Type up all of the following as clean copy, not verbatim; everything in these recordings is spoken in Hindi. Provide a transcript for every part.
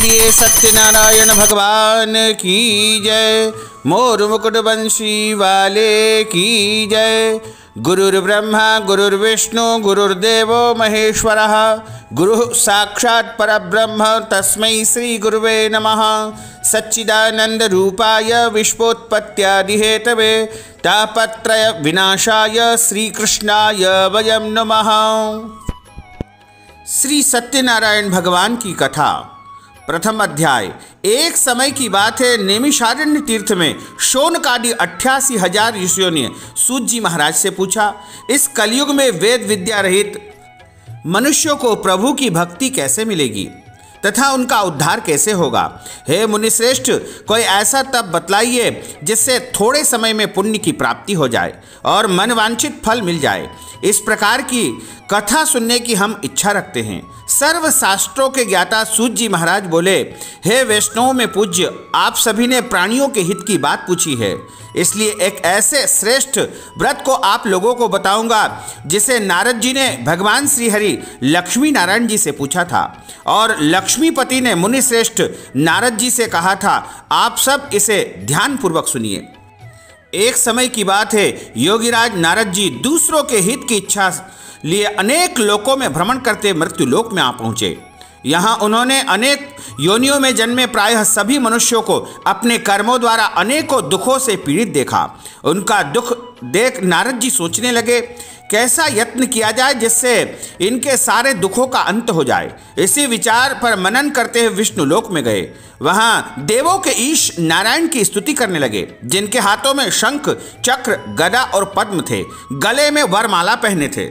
बोलिए सत्यनारायण भगवान की जय। मोर मुकुट बंशी वाले की जय। गुरुर्ब्रह्मा गुरुर्विष्णु गुरुर्देवो महेश्वरः। गुरुः साक्षात् परब्रह्म तस्मै श्री गुरुवे नमः। सच्चिदानंद रूपाय विश्वोत्पत्त्यादिहेतवे तापत्रय विनाशाय श्रीकृष्णाय वयं नमः। श्री सत्यनारायण भगवान की कथा। प्रथम अध्याय। एक समय की बात है, नैमिषारण्य तीर्थ में शौनकादि 88,000 ऋषियों ने सूत जी महाराज से पूछा, इस कलयुग में वेद विद्या रहित मनुष्यों को प्रभु की भक्ति कैसे मिलेगी तथा उनका उद्धार कैसे होगा। हे मुनिश्रेष्ठ, कोई ऐसा तप बतलाइए जिससे थोड़े समय में पुण्य की प्राप्ति हो जाए और मनवांछित फल मिल जाए। इस प्रकार की कथा सुनने की हम इच्छा रखते हैं। सर्व शास्त्रों के ज्ञाता सूत जी महाराज बोले, हे वैष्णवों में पूज्य, आप सभी ने प्राणियों के हित की बात पूछी है, इसलिए एक ऐसे श्रेष्ठ व्रत को आप लोगों को बताऊंगा जिसे नारद जी ने भगवान श्री हरि लक्ष्मी नारायण जी से पूछा था और लक्ष्मीपति ने मुनि श्रेष्ठ नारद जी से कहा था। आप सब इसे ध्यानपूर्वक सुनिए। एक समय की बात है, योगीराज नारद जी दूसरों के हित की इच्छा लिए अनेक लोकों में भ्रमण करते मृत्यु लोक में आ पहुँचे। यहाँ उन्होंने अनेक योनियों में जन्मे प्रायः सभी मनुष्यों को अपने कर्मों द्वारा अनेकों दुखों से पीड़ित देखा। उनका दुख देख नारद जी सोचने लगे, कैसा यत्न किया जाए जिससे इनके सारे दुखों का अंत हो जाए। इसी विचार पर मनन करते हुए विष्णु लोक में गए। वहाँ देवों के ईश नारायण की स्तुति करने लगे, जिनके हाथों में शंख चक्र गदा और पद्म थे, गले में वरमाला पहने थे।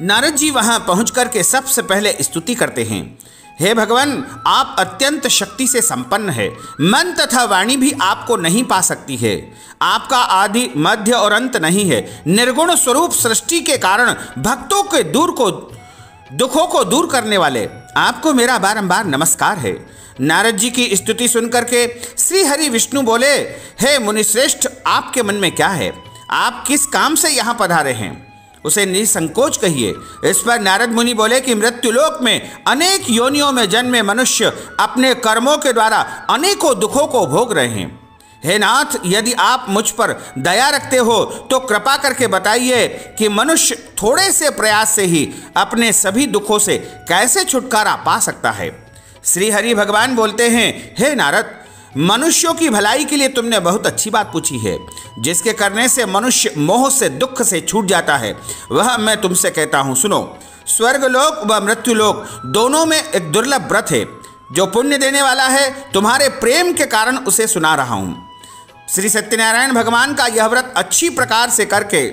नारद जी वहाँ पहुँच करके सबसे पहले स्तुति करते हैं, हे भगवान, आप अत्यंत शक्ति से संपन्न है, मन तथा वाणी भी आपको नहीं पा सकती है। आपका आदि मध्य और अंत नहीं है। निर्गुण स्वरूप सृष्टि के कारण भक्तों के दुखों को दूर करने वाले आपको मेरा बारंबार नमस्कार है। नारद जी की स्तुति सुनकर के श्री हरि विष्णु बोले, हे मुनिश्रेष्ठ, आपके मन में क्या है? आप किस काम से यहाँ पधारे हैं? उसे निसंकोच कहिए। इस पर नारद मुनि बोले कि मृत्युलोक में अनेक योनियों में जन्मे मनुष्य अपने कर्मों के द्वारा अनेकों दुखों को भोग रहे हैं। हे नाथ, यदि आप मुझ पर दया रखते हो तो कृपा करके बताइए कि मनुष्य थोड़े से प्रयास से ही अपने सभी दुखों से कैसे छुटकारा पा सकता है। श्री हरि भगवान बोलते हैं, हे नारद, मनुष्यों की भलाई के लिए तुमने बहुत अच्छी बात पूछी है। जिसके करने से मनुष्य मोह से दुख से छूट जाता है, वह मैं तुमसे कहता हूँ, सुनो। स्वर्गलोक व मृत्युलोक दोनों में एक दुर्लभ व्रत है जो पुण्य देने वाला है। तुम्हारे प्रेम के कारण उसे सुना रहा हूँ। श्री सत्यनारायण भगवान का यह व्रत अच्छी प्रकार से करके,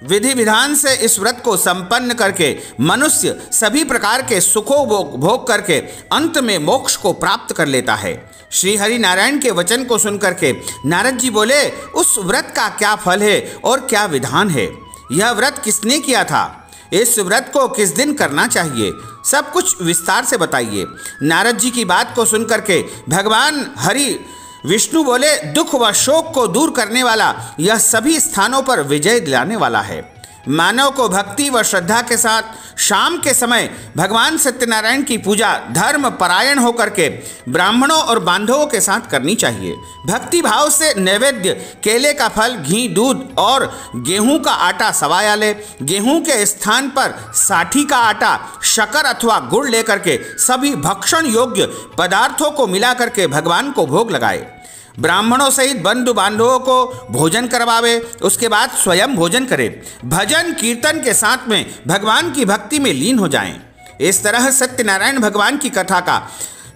विधि विधान से इस व्रत को संपन्न करके मनुष्य सभी प्रकार के सुखों भोग करके अंत में मोक्ष को प्राप्त कर लेता है। श्री हरि नारायण के वचन को सुनकर के नारद जी बोले, उस व्रत का क्या फल है और क्या विधान है? यह व्रत किसने किया था? इस व्रत को किस दिन करना चाहिए? सब कुछ विस्तार से बताइए। नारद जी की बात को सुनकर के भगवान हरि विष्णु बोले, दुख व शोक को दूर करने वाला यह सभी स्थानों पर विजय दिलाने वाला है। मानव को भक्ति व श्रद्धा के साथ शाम के समय भगवान सत्यनारायण की पूजा धर्म परायण होकर के ब्राह्मणों और बांधवों के साथ करनी चाहिए। भक्ति भाव से नैवेद्य, केले का फल, घी, दूध और गेहूं का आटा सवाया ले। गेहूं के स्थान पर साठी का आटा, शक्कर अथवा गुड़ लेकर के सभी भक्षण योग्य पदार्थों को मिला करके भगवान को भोग लगाए। ब्राह्मणों सहित बंधु बांधवों को भोजन करवावे, उसके बाद स्वयं भोजन करे। भजन कीर्तन के साथ में भगवान की भक्ति में लीन हो जाएं। इस तरह सत्यनारायण भगवान की कथा का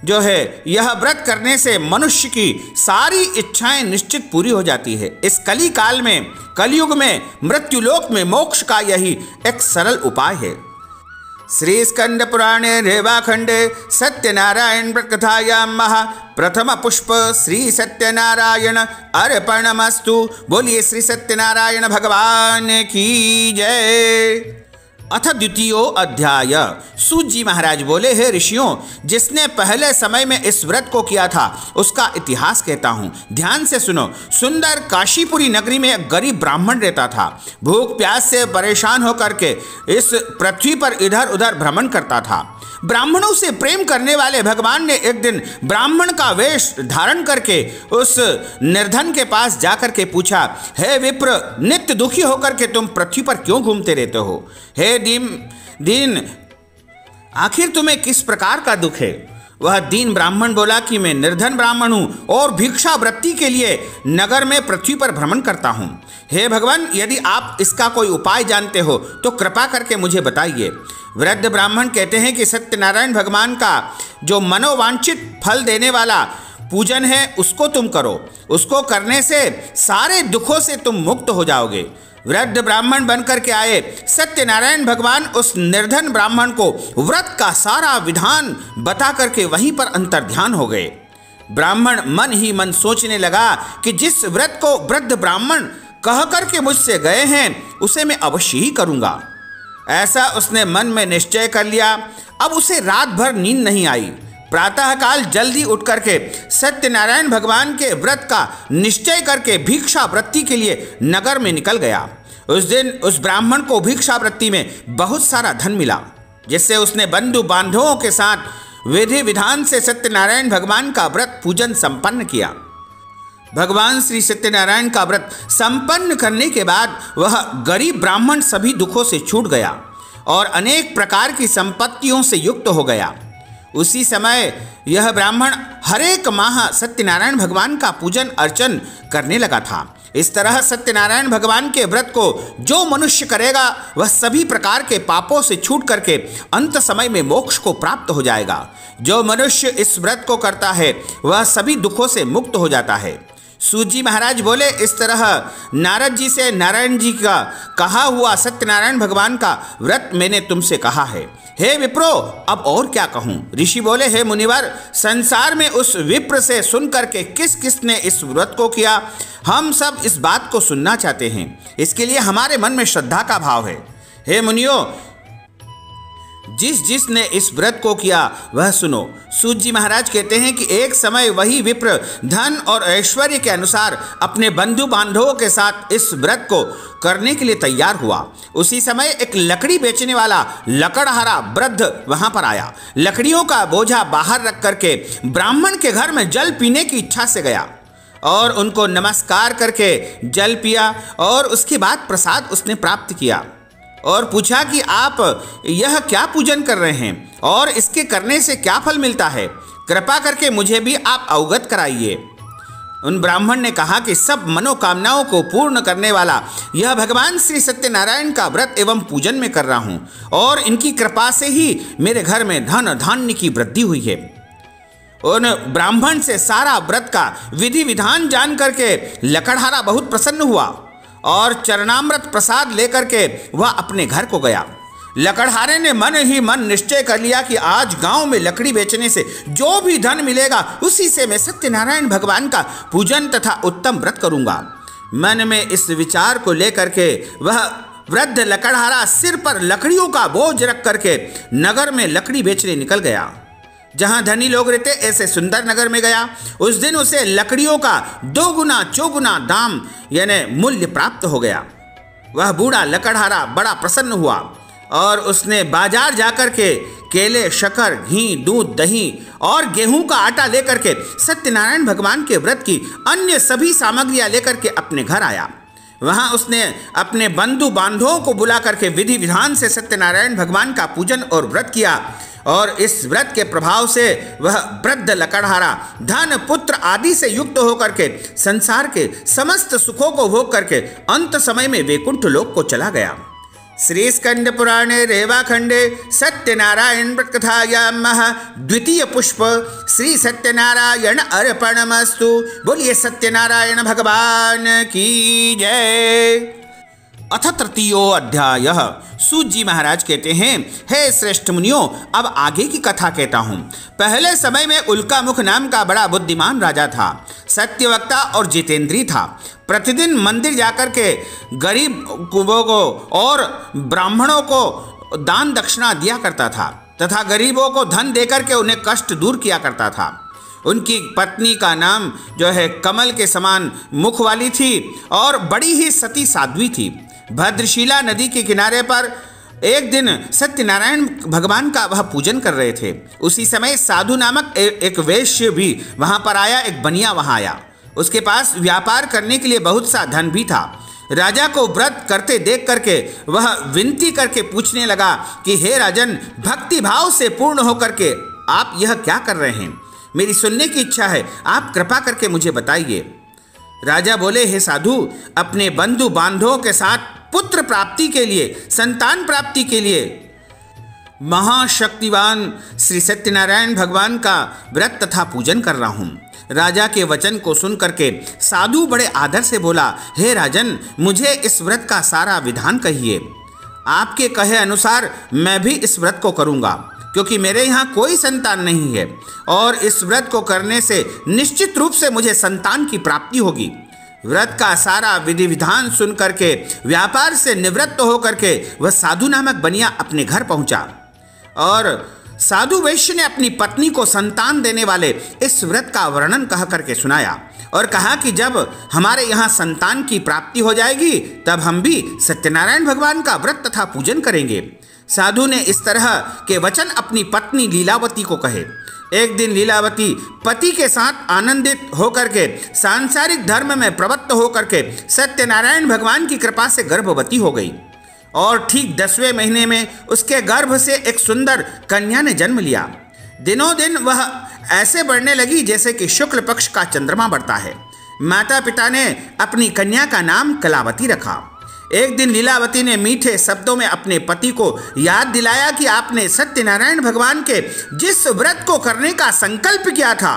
जो है यह व्रत करने से मनुष्य की सारी इच्छाएं निश्चित पूरी हो जाती है। इस कली काल में, कलयुग में, मृत्युलोक में मोक्ष का यही एक सरल उपाय है। श्री स्कंद पुराणे रेवाखंडे सत्यनारायण कथायां महा प्रथम पुष्प श्री सत्यनारायण अर्पणमस्तु। बोलिए श्री सत्यनारायण भगवान की जय। अथ द्वितीयो अध्याय। सूत जी महाराज बोले, हे ऋषियों, जिसने पहले समय में इस व्रत को किया था उसका इतिहास कहता हूँ, ध्यान से सुनो। सुंदर काशीपुरी नगरी में एक गरीब ब्राह्मण रहता था। भूख प्यास से परेशान होकर के इस पृथ्वी पर इधर उधर भ्रमण करता था। ब्राह्मणों से प्रेम करने वाले भगवान ने एक दिन ब्राह्मण का वेश धारण करके उस निर्धन के पास जाकर के पूछा, हे विप्र, नित्य दुखी होकर के तुम पृथ्वी पर क्यों घूमते रहते हो? हे दीन, आखिर तुम्हें किस प्रकार का दुख है? वह दीन ब्राह्मण बोला कि मैं निर्धन ब्राह्मण हूँ और भिक्षावृत्ति के लिए नगर में पृथ्वी पर भ्रमण करता हूँ। हे भगवान, यदि आप इसका कोई उपाय जानते हो तो कृपा करके मुझे बताइए। वृद्ध ब्राह्मण कहते हैं कि सत्यनारायण भगवान का जो मनोवांछित फल देने वाला पूजन है उसको तुम करो। उसको करने से सारे दुखों से तुम मुक्त हो जाओगे। वृद्ध ब्राह्मण बनकर के आए सत्यनारायण भगवान उस निर्धन ब्राह्मण को व्रत का सारा विधान बता करके वहीं पर अंतर्ध्यान हो गए। ब्राह्मण मन ही मन सोचने लगा कि जिस व्रत को वृद्ध ब्राह्मण कह करके मुझसे गए हैं उसे मैं अवश्य ही करूंगा। ऐसा उसने मन में निश्चय कर लिया। अब उसे रात भर नींद नहीं आई। प्रातःकाल जल्दी उठ करके सत्यनारायण भगवान के व्रत का निश्चय करके भिक्षावृत्ति के लिए नगर में निकल गया। उस दिन उस ब्राह्मण को भिक्षावृत्ति में बहुत सारा धन मिला, जिससे उसने बंधु बांधवों के साथ विधि विधान से सत्यनारायण भगवान का व्रत पूजन संपन्न किया। भगवान श्री सत्यनारायण का व्रत संपन्न करने के बाद वह गरीब ब्राह्मण सभी दुखों से छूट गया और अनेक प्रकार की संपत्तियों से युक्त हो गया। उसी समय यह ब्राह्मण हर एक माह सत्यनारायण भगवान का पूजन अर्चन करने लगा था। इस तरह सत्यनारायण भगवान के व्रत को जो मनुष्य करेगा वह सभी प्रकार के पापों से छूट करके अंत समय में मोक्ष को प्राप्त हो जाएगा। जो मनुष्य इस व्रत को करता है वह सभी दुखों से मुक्त हो जाता है। सूत जी महाराज बोले, इस तरह नारद जी से नारायण जी का कहा हुआ सत्यनारायण भगवान का व्रत मैंने तुमसे कहा है। हे विप्रो, अब और क्या कहूँ? ऋषि बोले, हे मुनिवर, संसार में उस विप्र से सुन करके किस किस ने इस व्रत को किया, हम सब इस बात को सुनना चाहते हैं। इसके लिए हमारे मन में श्रद्धा का भाव है। हे मुनियों, जिस ने इस व्रत को किया वह सुनो। सूत जी महाराज कहते हैं कि एक समय वही विप्र धन और ऐश्वर्य के अनुसार अपने बंधु बांधवों के साथ इस व्रत को करने के लिए तैयार हुआ। उसी समय एक लकड़ी बेचने वाला लकड़हारा वृद्ध वहां पर आया। लकड़ियों का बोझा बाहर रख करके ब्राह्मण के घर में जल पीने की इच्छा से गया और उनको नमस्कार करके जल पिया और उसके बाद प्रसाद उसने प्राप्त किया और पूछा कि आप यह क्या पूजन कर रहे हैं और इसके करने से क्या फल मिलता है? कृपा करके मुझे भी आप अवगत कराइए। उन ब्राह्मण ने कहा कि सब मनोकामनाओं को पूर्ण करने वाला यह भगवान श्री सत्यनारायण का व्रत एवं पूजन में कर रहा हूँ और इनकी कृपा से ही मेरे घर में धन धान्य की वृद्धि हुई है। उन ब्राह्मण से सारा व्रत का विधि विधान जान करके लकड़हारा बहुत प्रसन्न हुआ और चरणामृत प्रसाद लेकर के वह अपने घर को गया। लकड़हारे ने मन ही मन निश्चय कर लिया कि आज गांव में लकड़ी बेचने से जो भी धन मिलेगा उसी से मैं सत्यनारायण भगवान का पूजन तथा उत्तम व्रत करूंगा। मन में इस विचार को लेकर के वह वृद्ध लकड़हारा सिर पर लकड़ियों का बोझ रख करके नगर में लकड़ी बेचने निकल गया। जहां धनी लोग रहते ऐसे सुंदर नगर में गया। उस दिन उसे लकड़ियों का 2 गुना चौगुना दाम यानी मूल्य प्राप्त हो गया। वह बूढ़ा लकड़हारा बड़ा प्रसन्न हुआ और उसने बाजार जाकर के केले, शक्कर, घी, दूध, दही और गेहूं का आटा लेकर के सत्यनारायण भगवान के व्रत की अन्य सभी सामग्रियां लेकर के अपने घर आया। वहां उसने अपने बंधु बांधवों को बुला करके विधि विधान से सत्यनारायण भगवान का पूजन और व्रत किया और इस व्रत के प्रभाव से वह वृद्ध लकड़हारा धन, पुत्र आदि से युक्त होकर के संसार के समस्त सुखों को भोग करके अंत समय में वैकुंठ लोक को चला गया। श्री स्कंद पुराणे रेवाखंडे सत्यनारायण व्रत कथायां द्वितीय पुष्प श्री सत्यनारायण अर्पणमस्तु। बोलिए सत्यनारायण भगवान की जय। अथ तृतीयो अध्याय। सूत जी महाराज कहते हैं, हे श्रेष्ठ मुनियों, अब आगे की कथा कहता हूँ। पहले समय में उल्कामुख नाम का बड़ा बुद्धिमान राजा था। सत्यवक्ता और जितेंद्री था। प्रतिदिन मंदिर जाकर के गरीब कुबों को और ब्राह्मणों को दान दक्षिणा दिया करता था तथा गरीबों को धन देकर के उन्हें कष्ट दूर किया करता था। उनकी पत्नी का नाम जो है कमल के समान मुख वाली थी और बड़ी ही सती साध्वी थी। भद्रशिला नदी के किनारे पर एक दिन सत्यनारायण भगवान का वह पूजन कर रहे थे। उसी समय साधु नामक एक वैश्य भी वहां पर आया। एक बनिया वहां आया। उसके पास व्यापार करने के लिए बहुत सा धन भी था। राजा को व्रत करते देख करके वह विनती करके पूछने लगा कि हे राजन, भक्ति भाव से पूर्ण होकर के आप यह क्या कर रहे हैं? मेरी सुनने की इच्छा है, आप कृपा करके मुझे बताइए। राजा बोले, हे साधु, अपने बंधु बांधवों के साथ पुत्र प्राप्ति के लिए, संतान प्राप्ति के लिए महाशक्तिवान श्री सत्यनारायण भगवान का व्रत तथा पूजन कर रहा हूँ। राजा के वचन को सुन करके साधु बड़े आदर से बोला, हे राजन, मुझे इस व्रत का सारा विधान कहिए। आपके कहे अनुसार मैं भी इस व्रत को करूँगा, क्योंकि मेरे यहाँ कोई संतान नहीं है और इस व्रत को करने से निश्चित रूप से मुझे संतान की प्राप्ति होगी। व्रत का सारा विधि विधान सुन करके व्यापार से निवृत्त होकर के वह साधु नामक बनिया अपने घर पहुंचा और साधु वैश्य ने अपनी पत्नी को संतान देने वाले इस व्रत का वर्णन कह करके सुनाया और कहा कि जब हमारे यहाँ संतान की प्राप्ति हो जाएगी तब हम भी सत्यनारायण भगवान का व्रत तथा पूजन करेंगे। साधु ने इस तरह के वचन अपनी पत्नी लीलावती को कहे। एक दिन लीलावती पति के साथ आनंदित होकर के सांसारिक धर्म में प्रवृत्त होकर के सत्यनारायण भगवान की कृपा से गर्भवती हो गई और ठीक 10वें महीने में उसके गर्भ से एक सुंदर कन्या ने जन्म लिया। दिनों दिन वह ऐसे बढ़ने लगी जैसे कि शुक्ल पक्ष का चंद्रमा बढ़ता है। माता पिता ने अपनी कन्या का नाम कलावती रखा। एक दिन लीलावती ने मीठे शब्दों में अपने पति को याद दिलाया कि आपने सत्यनारायण भगवान के जिस व्रत को करने का संकल्प किया था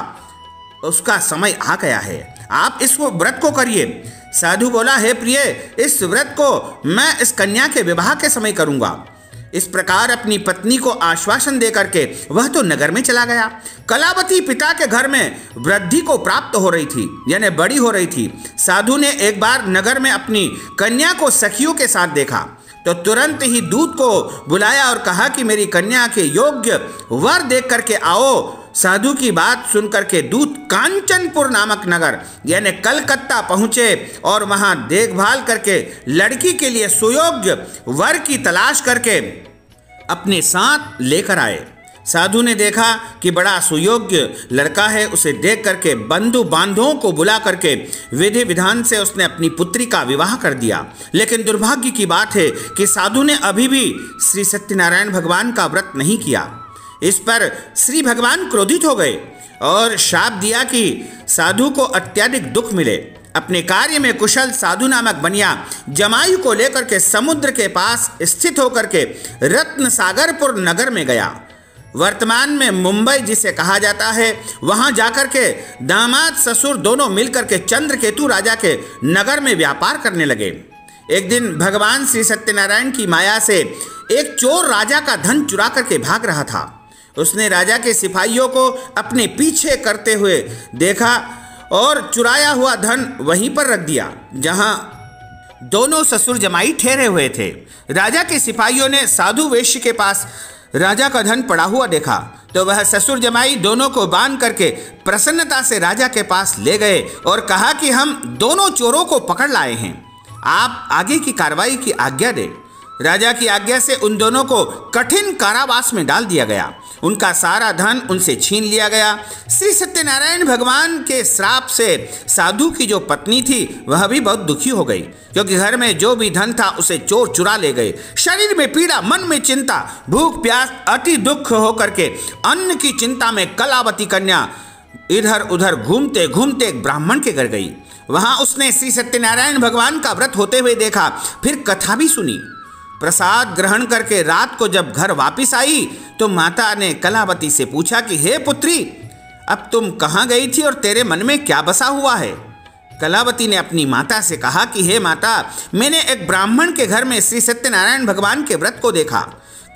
उसका समय आ गया है, आप इस व्रत को करिए। साधु बोला, हे प्रिय, इस व्रत को मैं इस कन्या के विवाह के समय करूंगा। इस प्रकार अपनी पत्नी को आश्वासन देकर के वह तो नगर में चला गया। कलावती पिता के घर में वृद्धि को प्राप्त हो रही थी, यानी बड़ी हो रही थी। साधु ने एक बार नगर में अपनी कन्या को सखियों के साथ देखा तो तुरंत ही दूत को बुलाया और कहा कि मेरी कन्या के योग्य वर देख करके आओ। साधु की बात सुनकर के दूत कांचनपुर नामक नगर यानी कलकत्ता पहुंचे और वहां देखभाल करके लड़की के लिए सुयोग्य वर की तलाश करके अपने साथ लेकर आए। साधु ने देखा कि बड़ा सुयोग्य लड़का है। उसे देख करके बंधु बांधवों को बुला करके विधि विधान से उसने अपनी पुत्री का विवाह कर दिया। लेकिन दुर्भाग्य की बात है कि साधु ने अभी भी श्री सत्यनारायण भगवान का व्रत नहीं किया। इस पर श्री भगवान क्रोधित हो गए और शाप दिया कि साधु को अत्यधिक दुख मिले। अपने कार्य में कुशल साधु नामक बनिया जमायु को लेकर के समुद्र के पास स्थित होकर के रत्न सागरपुर नगर में गया। वर्तमान में मुंबई जिसे कहा जाता है, वहां जाकर के दामाद ससुर दोनों मिलकर के चंद्रकेतु राजा के नगर में व्यापार करने लगे। एक दिन भगवान श्री सत्यनारायण की माया से एक चोर राजा का धन चुरा करके भाग रहा था। उसने राजा के सिपाहियों को अपने पीछे करते हुए देखा और चुराया हुआ धन वहीं पर रख दिया जहां दोनों ससुर जमाई ठहरे हुए थे। राजा के सिपाहियों ने साधु वैश्य के पास राजा का धन पड़ा हुआ देखा तो वह ससुर जमाई दोनों को बांध करके प्रसन्नता से राजा के पास ले गए और कहा कि हम दोनों चोरों को पकड़ लाए हैं, आप आगे की कार्रवाई की आज्ञा दें। राजा की आज्ञा से उन दोनों को कठिन कारावास में डाल दिया गया। उनका सारा धन उनसे छीन लिया गया। श्री सत्यनारायण भगवान के श्राप से साधु की जो पत्नी थी वह भी बहुत दुखी हो गई, क्योंकि घर में जो भी धन था उसे चोर चुरा ले गए। शरीर में पीड़ा, मन में चिंता, भूख प्यास, अति दुख होकर के अन्न की चिंता में कलावती कन्या इधर उधर घूमते घूमते एक ब्राह्मण के घर गई। वहां उसने श्री सत्यनारायण भगवान का व्रत होते हुए देखा, फिर कथा भी सुनी। प्रसाद ग्रहण करके रात को जब घर वापस आई तो माता ने कलावती से पूछा कि हे पुत्री, अब तुम कहाँ गई थी और तेरे मन में क्या बसा हुआ है? कलावती ने अपनी माता से कहा कि हे माता, मैंने एक ब्राह्मण के घर में श्री सत्यनारायण भगवान के व्रत को देखा।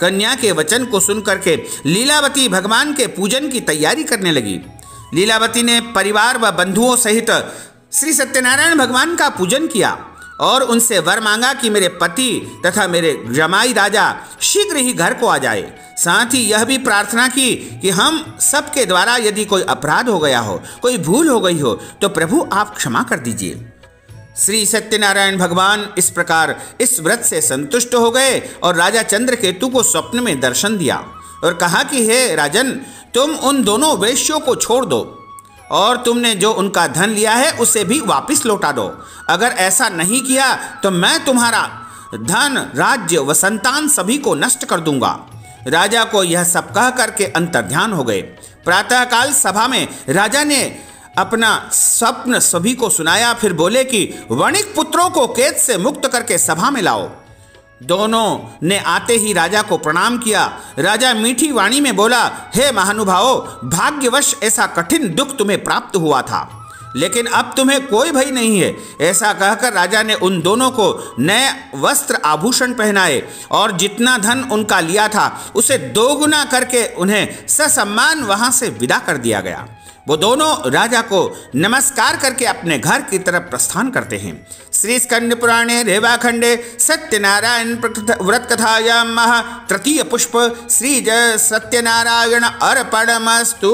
कन्या के वचन को सुनकर के लीलावती भगवान के पूजन की तैयारी करने लगी। लीलावती ने परिवार व बंधुओं सहित श्री सत्यनारायण भगवान का पूजन किया और उनसे वर मांगा कि मेरे पति तथा मेरे जमाई राजा शीघ्र ही घर को आ जाए। साथ ही यह भी प्रार्थना की कि हम सबके द्वारा यदि कोई अपराध हो गया हो, कोई भूल हो गई हो तो प्रभु आप क्षमा कर दीजिए। श्री सत्यनारायण भगवान इस प्रकार इस व्रत से संतुष्ट हो गए और राजा चंद्रकेतु को स्वप्न में दर्शन दिया और कहा कि हे राजन, तुम उन दोनों वेश्यों को छोड़ दो और तुमने जो उनका धन लिया है उसे भी वापस लौटा दो। अगर ऐसा नहीं किया तो मैं तुम्हारा धन, राज्य व संतान सभी को नष्ट कर दूंगा। राजा को यह सब कह करके अंतर्ध्यान हो गए। प्रातःकाल सभा में राजा ने अपना स्वप्न सभी को सुनाया। फिर बोले कि वणिक पुत्रों को कैद से मुक्त करके सभा में लाओ। दोनों ने आते ही राजा को प्रणाम किया। राजा मीठी वाणी में बोला, हे महानुभावों, भाग्यवश ऐसा कठिन दुख तुम्हें प्राप्त हुआ था, लेकिन अब तुम्हें कोई भय नहीं है। ऐसा कहकर राजा ने उन दोनों को नए वस्त्र आभूषण पहनाए और जितना धन उनका लिया था उसे दोगुना करके उन्हें ससम्मान वहां से विदा कर दिया गया। वो दोनों राजा को नमस्कार करके अपने घर की तरफ प्रस्थान करते हैं। श्री स्कंद पुराणे रेवाखंडे सत्यनारायण व्रत कथायां तृतीय पुष्प श्री जय सत्यनारायण अर्पणमस्तु।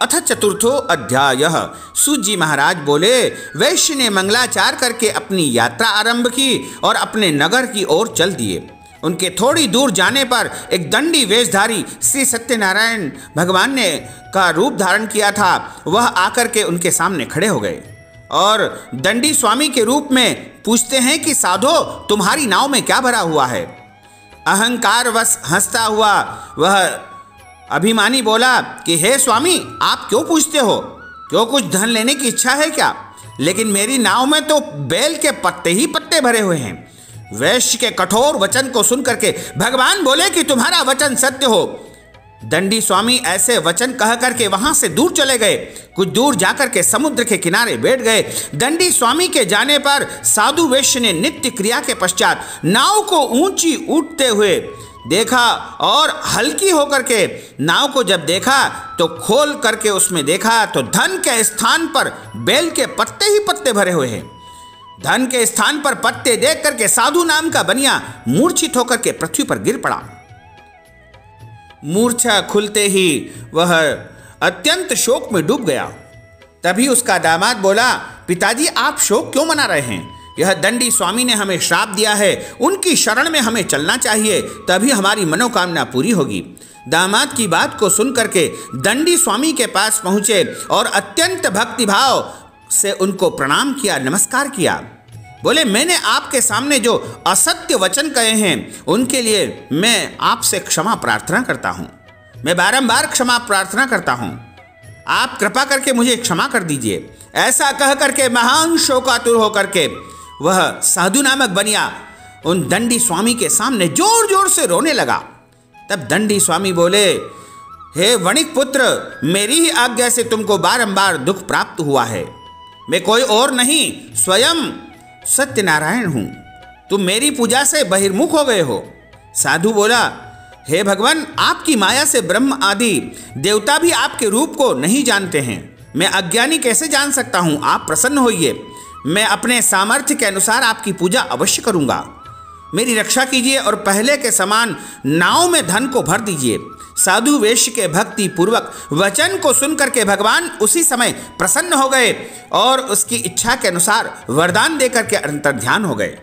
अथ चतुर्थो अध्याय। सूत जी महाराज बोले, वैश्य ने मंगलाचार करके अपनी यात्रा आरंभ की और अपने नगर की ओर चल दिए। उनके थोड़ी दूर जाने पर एक दंडी वेशधारी श्री सत्यनारायण भगवान ने का रूप धारण किया था, वह आकर के उनके सामने खड़े हो गए और दंडी स्वामी के रूप में पूछते हैं कि साधो, तुम्हारी नाव में क्या भरा हुआ है। अहंकारवश हंसता हुआ वह अभिमानी बोला कि हे स्वामी, आप क्यों पूछते हो? क्यों कुछ धन लेने की इच्छा है क्या? लेकिन मेरी नाव में तो बेल के पत्ते ही पत्ते भरे हुए हैं। वैश्य के कठोर वचन को सुनकर के भगवान बोले कि तुम्हारा वचन सत्य हो। दंडी स्वामी ऐसे वचन कह करके वहां से दूर चले गए। कुछ दूर जाकर के समुद्र के किनारे बैठ गए। दंडी स्वामी के जाने पर साधु वैश्य ने नित्य क्रिया के पश्चात नाव को ऊंची उठते हुए देखा और हल्की होकर के नाव को जब देखा तो खोल करके उसमें देखा तो धन के स्थान पर बेल के पत्ते ही पत्ते भरे हुए हैं। धन के स्थान पर पत्ते देख करके साधु नाम का बनिया मूर्छित होकर के पृथ्वी पर गिर पड़ा। मूर्छा खुलते ही वह अत्यंत शोक में डूब गया। तभी उसका दामाद बोला, पिताजी आप शोक क्यों मना रहे हैं? यह दंडी स्वामी ने हमें श्राप दिया है, उनकी शरण में हमें चलना चाहिए, तभी हमारी मनोकामना पूरी होगी। दामाद की बात को सुन करके दंडी स्वामी के पास पहुंचे और अत्यंत भक्तिभाव से उनको प्रणाम किया, नमस्कार किया। बोले, मैंने आपके सामने जो असत्य वचन कहे हैं उनके लिए मैं आपसे क्षमा प्रार्थना करता हूं। मैं बारंबार क्षमा प्रार्थना करता हूं, आप कृपा करके मुझे क्षमा कर दीजिए। ऐसा कह करके महान शोकातुर होकर के वह साधु नामक बनिया उन दंडी स्वामी के सामने जोर जोर से रोने लगा। तब दंडी स्वामी बोले, हे वणिक पुत्र, मेरी ही आज्ञा से तुमको बारंबार दुख प्राप्त हुआ है। मैं कोई और नहीं, स्वयं सत्यनारायण हूं। तुम मेरी पूजा से बहिर्मुख हो गए हो। साधु बोला, हे भगवान, आपकी माया से ब्रह्म आदि देवता भी आपके रूप को नहीं जानते हैं। मैं अज्ञानी कैसे जान सकता हूं? आप प्रसन्न होइए, मैं अपने सामर्थ्य के अनुसार आपकी पूजा अवश्य करूंगा। मेरी रक्षा कीजिए और पहले के समान नाव में धन को भर दीजिए। साधु वेश्य के भक्ति पूर्वक वचन को सुनकर के भगवान उसी समय प्रसन्न हो गए और उसकी इच्छा के अनुसार वरदान देकर के अंतर्ध्यान हो गए।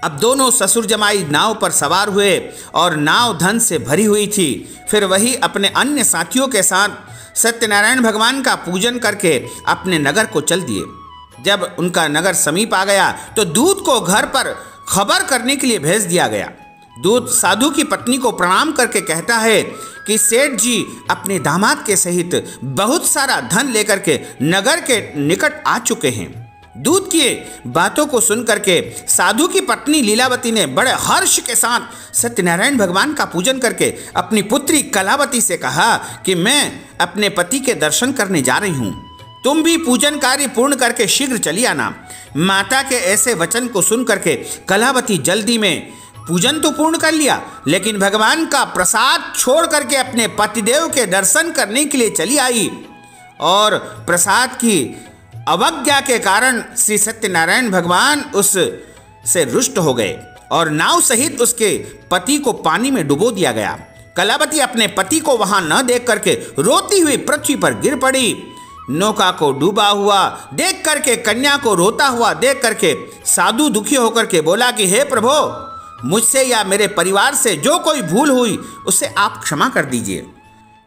अब दोनों ससुर जमाई नाव पर सवार हुए और नाव धन से भरी हुई थी। फिर वही अपने अन्य साथियों के साथ सत्यनारायण भगवान का पूजन करके अपने नगर को चल दिए। जब उनका नगर समीप आ गया तो दूत को घर पर खबर करने के लिए भेज दिया गया। दूत साधु की पत्नी को प्रणाम करके कहता है कि सेठ जी अपने दामाद के सहित बहुत सारा धन लेकर के नगर के निकट आ चुके हैं। दूत की बातों को सुनकर के साधु की पत्नी लीलावती ने बड़े हर्ष के साथ सत्यनारायण भगवान का पूजन करके अपनी पुत्री कलावती से कहा कि मैं अपने पति के दर्शन करने जा रही हूँ, तुम भी पूजन कार्य पूर्ण करके शीघ्र चली आना। माता के ऐसे वचन को सुन करके कलावती जल्दी में पूजन तो पूर्ण कर लिया, लेकिन भगवान का प्रसाद छोड़ करके अपने पतिदेव के दर्शन करने के लिए चली आई और प्रसाद की अवज्ञा के कारण श्री सत्यनारायण भगवान उस से रुष्ट हो गए और नाव सहित उसके पति को पानी में डुबो दिया गया। कलावती अपने पति को वहां न देख करके रोती हुई पृथ्वी पर गिर पड़ी। नौका को डूबा हुआ देख करके, कन्या को रोता हुआ देख करके साधु दुखी होकर के बोला कि हे प्रभु, मुझसे या मेरे परिवार से जो कोई भूल हुई उसे आप क्षमा कर दीजिए।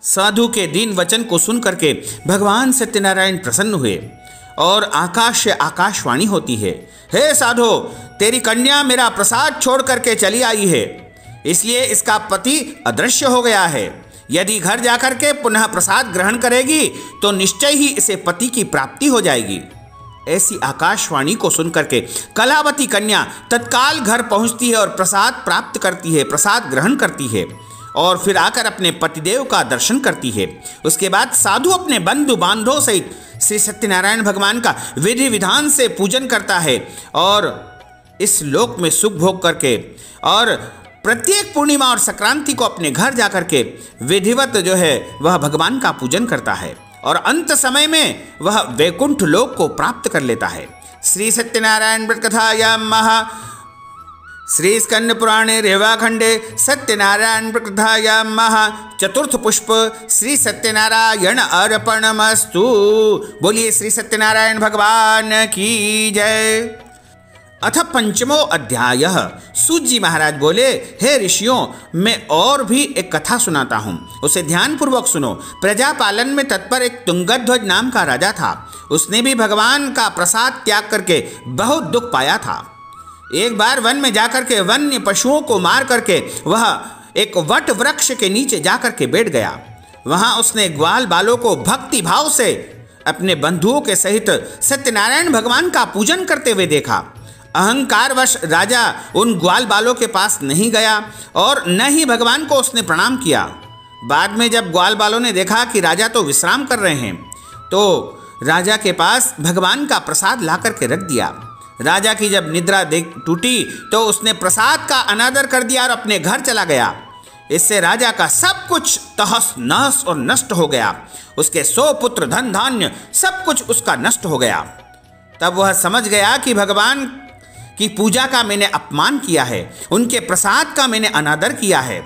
साधु के दीन वचन को सुन करके भगवान सत्यनारायण प्रसन्न हुए और आकाश से आकाशवाणी होती है, हे साधु, तेरी कन्या मेरा प्रसाद छोड़ करके चली आई है, इसलिए इसका पति अदृश्य हो गया है। यदि घर जाकर के पुनः प्रसाद ग्रहण करेगी तो निश्चय ही इसे पति की प्राप्ति हो जाएगी। ऐसी आकाशवाणी को सुनकर के कलावती कन्या तत्काल घर पहुंचती है और प्रसाद प्राप्त करती है, प्रसाद ग्रहण करती है और फिर आकर अपने पतिदेव का दर्शन करती है। उसके बाद साधु अपने बंधु बांधवों सहित श्री सत्यनारायण भगवान का विधि विधान से पूजन करता है और इस लोक में सुख भोग करके और प्रत्येक पूर्णिमा और संक्रांति को अपने घर जाकर के विधिवत जो है वह भगवान का पूजन करता है और अंत समय में वह वैकुंठ लोक को प्राप्त कर लेता है। श्री सत्यनारायण व्रत कथायां महा श्री स्कंद पुराणे रेवाखंडे सत्यनारायण व्रत कथायां महा चतुर्थ पुष्प श्री सत्यनारायण अर्पणमस्तु। बोलिए श्री सत्यनारायण भगवान की जय। अथ पंचमो अध्याय। सूत जी महाराज बोले, हे ऋषियों, मैं और भी एक कथा सुनाता हूँ, उसे ध्यानपूर्वक सुनो। प्रजा पालन में तत्पर एक तुंगध्वज नाम का राजा था। उसने भी भगवान का प्रसाद त्याग करके बहुत दुख पाया था। एक बार वन में जाकर के वन्य पशुओं को मार करके वह एक वट वृक्ष के नीचे जाकर के बैठ गया। वहां उसने ग्वाल बालों को भक्ति भाव से अपने बंधुओं के सहित सत्यनारायण भगवान का पूजन करते हुए देखा। अहंकारवश राजा उन ग्वाल बालों के पास नहीं गया और न ही भगवान को उसने प्रणाम किया। बाद में जब ग्वाल बालों ने देखा कि राजा तो विश्राम कर रहे हैं, तो राजा के पास भगवान का प्रसाद ला करके रख दिया। राजा की जब निद्रा टूटी तो उसने प्रसाद का अनादर कर दिया और अपने घर चला गया। इससे राजा का सब कुछ तहस नहस और नष्ट हो गया। उसके 100 पुत्र, धन धान्य सब कुछ उसका नष्ट हो गया। तब वह समझ गया कि भगवान की पूजा का मैंने अपमान किया है, उनके प्रसाद का मैंने अनादर किया है,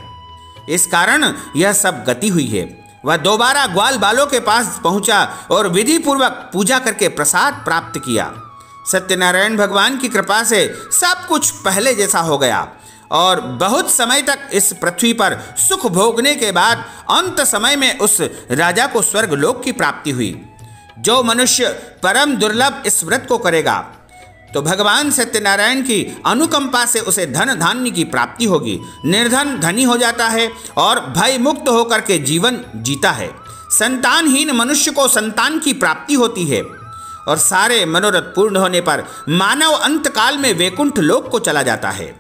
इस कारण यह सब गति हुई है। वह दोबारा ग्वाल बालों के पास पहुंचा और विधि पूर्वक पूजा करके प्रसाद प्राप्त किया। सत्यनारायण भगवान की कृपा से सब कुछ पहले जैसा हो गया और बहुत समय तक इस पृथ्वी पर सुख भोगने के बाद अंत समय में उस राजा को स्वर्ग लोक की प्राप्ति हुई। जो मनुष्य परम दुर्लभ इस व्रत को करेगा तो भगवान सत्यनारायण की अनुकंपा से उसे धन धान्य की प्राप्ति होगी। निर्धन धनी हो जाता है और भय मुक्त होकर के जीवन जीता है। संतानहीन मनुष्य को संतान की प्राप्ति होती है और सारे मनोरथ पूर्ण होने पर मानव अंत काल में वैकुंठ लोक को चला जाता है।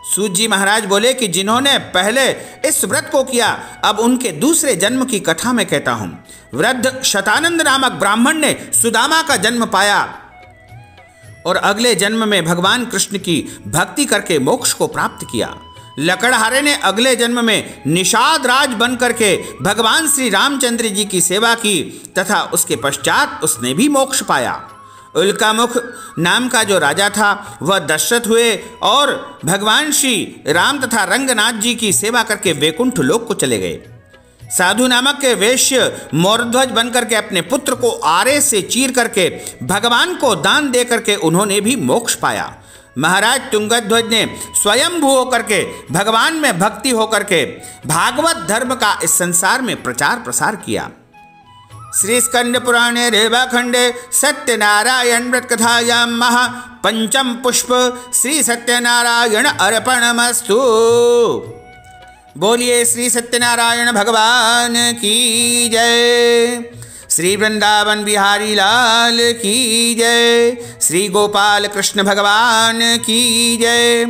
सूत जी महाराज बोले कि जिन्होंने पहले इस व्रत को किया, अब उनके दूसरे जन्म की कथा मैं कहता हूँ। वृद्ध शतानंद नामक ब्राह्मण ने सुदामा का जन्म पाया और अगले जन्म में भगवान कृष्ण की भक्ति करके मोक्ष को प्राप्त किया। लकड़हारे ने अगले जन्म में निषाद राज बन करके भगवान श्री रामचंद्र जी की सेवा की तथा उसके पश्चात उसने भी मोक्ष पाया। उल्कामुख नाम का जो राजा था वह दशरथ हुए और भगवान श्री राम तथा रंगनाथ जी की सेवा करके वैकुंठ लोक को चले गए। साधु नामक के वैश्य मोरध्वज बनकर के अपने पुत्र को आरे से चीर करके भगवान को दान दे करके उन्होंने भी मोक्ष पाया। महाराज तुंगध्वज ने स्वयंभू होकर के भगवान में भक्ति होकर के भागवत धर्म का इस संसार में प्रचार प्रसार किया। श्री स्कंद पुराणे रेवाखंडे सत्यनारायण व्रत कथायां महा पंचम पुष्प श्री सत्यनारायण अर्पणमस्तु। बोलिए श्री सत्यनारायण भगवान की जय। श्री वृंदावन बिहारी लाल की जय। श्री गोपाल कृष्ण भगवान की जय।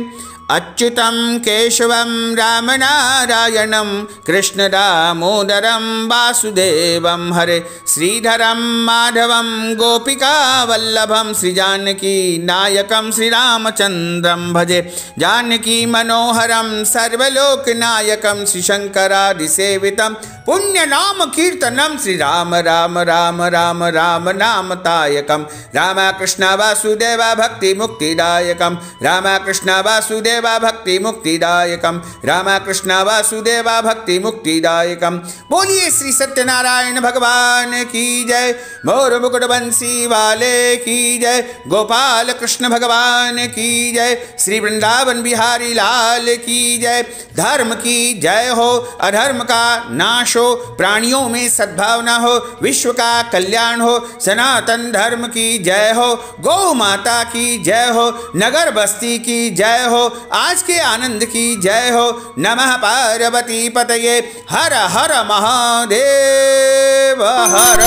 अच्युतम केशवम राम नारायणम कृष्ण दामोदरम वासुदेवम हरे श्रीधरम माधवम गोपिका वल्लभम श्री जानकी नायकम श्री रामचंद्रम भजे जानकी मनोहरम सर्वलोक नायकम श्री शंकरादिसेवितम पुण्य नाम कीर्तनम श्री राम राम राम राम राम नाम तायकम राम कृष्ण वासुदेव भक्ति मुक्तिदायकम राम कृष्ण वासुदेव भक्ति मुक्तिदायकम राम कृष्ण वासुदेव भक्ति मुक्तिदायकम। बोलिए श्री सत्यनारायण भगवान की जय, मोर मुकुट बंसी वाले की जय, गोपाल कृष्ण भगवान की जय, श्री वृंदावन बिहारी लाल की जय। धर्म की जय हो, अधर्म का नाश हो, प्राणियों में सद्भावना हो, विश्व का कल्याण हो, सनातन धर्म की जय हो, गौ माता की जय हो, नगर बस्ती की जय हो, आज के आनंद की जय हो। नमः पार्वती पतये, हर हर महादेव हर।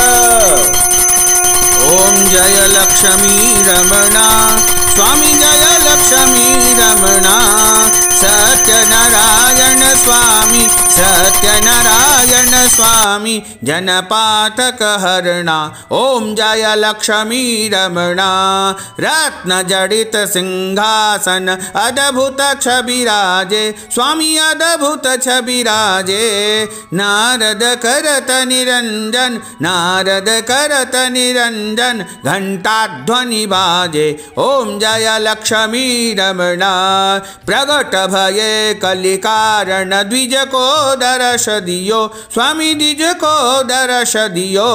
ओम जय लक्ष्मी रमणा स्वामी, जय लक्ष्मी रमणा, सत्यनारायण स्वामी, सत्यनारायण स्वामी, जनपातक हरणा। ओम जय लक्ष्मी रमणा, रत्न जडित सिंहासन अद्भुत छबिराजे, स्वामी अद्भुत छबिराजे। नारद करत निरंजन, नारद करत निरंजन, घंटा ध्वनि बाजे। ओम जय लक्ष्मी रमणा, प्रगट भये कलि कारण, द्विज को दर्श दियो, स्वामी द्विज को दर्श दियो।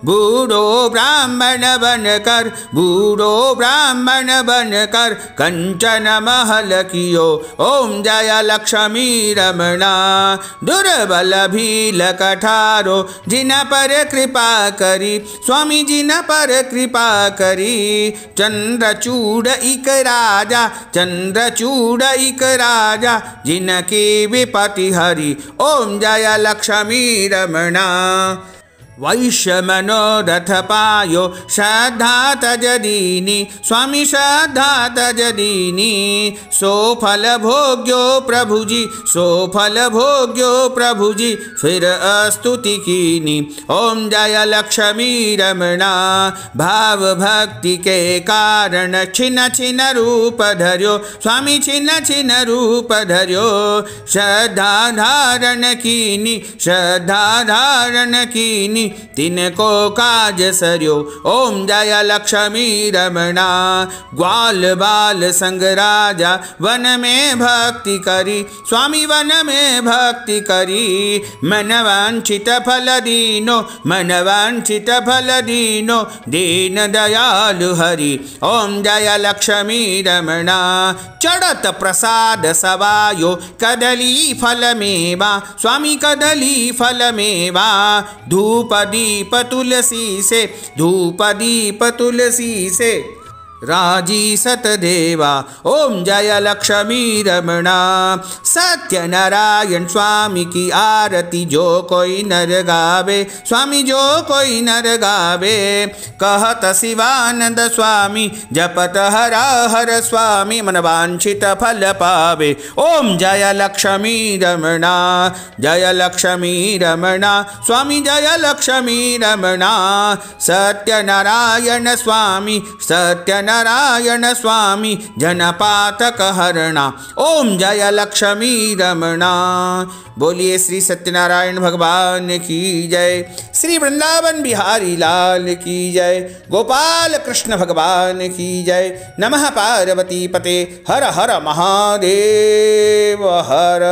बूढ़ो ब्राह्मण बनकर, बूढ़ो ब्राह्मण बनकर, कंचन महल कियो। ओम जय लक्ष्मी रमणा, दुर्बल भील कठारो, जिन पर कृपा करी, स्वामी जिन पर कृपा करी। चंद्रचूड़ इक राजा, चंद्रचूड़ इक राजा, जिनकी विपति हरि। ओम जय लक्ष्मी रमणा, वैश्य मनोरथ पायो, श्रद्धा तज दीनी, स्वामी श्रद्धा तज दीनी। सो फल भोग्यो प्रभु जी, सो फल भोग्यो प्रभु जी, फिर स्तुति कीनी। ओम जय लक्ष्मी रमणा, भाव भक्ति के कारण, छिन छिन रूप धर्यो, स्वामी छिन छिन रूप धर्यो। श्रद्धा धारण कीनी, श्रद्धा धारण कीनी, तिनको काज सर्यो। ओम जय लक्ष्मी रमणा, ग्वाल बाल संग राजा, वन में भक्ति करी, स्वामी वन में भक्ति करी। मन वांछित फल दीनो, मन वांछित फल दीनो, दीन दयालु हरि। ओम जय लक्ष्मी रमणा, चढ़त प्रसाद सवायो, कदली फल मेवा, स्वामी कदली फल मेवा। धूप दीप तुलसी से, धूप दीप तुलसी से, राजी सतदेवा। ओम जय लक्ष्मी रमणा, सत्यनारायण स्वामी की आरती जो कोई नर गावे, स्वामी जो कोई नर गावे। कहत शिवानंद स्वामी, जपत हरा हर स्वामी, मन वांछित फल पावे। ओम जय लक्ष्मी रमणा, जय लक्ष्मी रमणा, स्वामी जय लक्ष्मी रमणा। सत्यनारायण स्वामी, सत्यनारायण स्वामी, जनपातक हरणा। ओम जय लक्ष्मी रमणा। बोलिए श्री सत्यनारायण भगवान की जय, श्री वृंदावन बिहारी लाल की जय, गोपाल कृष्ण भगवान की जय। नमः पार्वती पते, हर हर महादेव हर।